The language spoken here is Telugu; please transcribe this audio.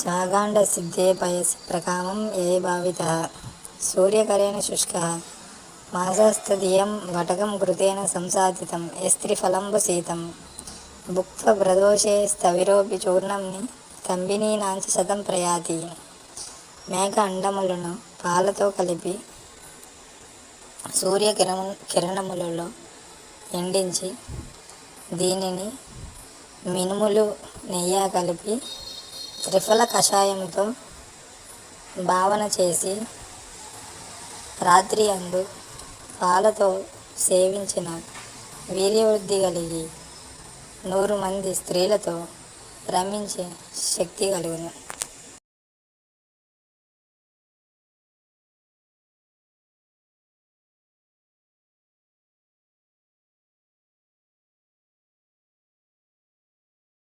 చాగాండసిద్ధే పయసి ప్రకామం ఏ భావితః సూర్యకరేణ శుష్కः మాసస్తదియం వటకం ఘృతేన సంసాదితం యస్త్రిఫలంబు శీతం భుక్త్వ ప్రదోషే స్థవిరోపి చూర్ణంని తంబినీనాంచ శతం ప్రయాతి. మేక అండములను పాలతో కలిపి కిరణములలో ఎండించి దీనిని మినుములు నెయ్యి కలిపి త్రిఫల కషాయంతో భావన చేసి రాత్రి అందు పాలతో సేవించిన వీర్యవృద్ధి కలిగి 100 మంది స్త్రీలతో రమించే శక్తి కలుగును.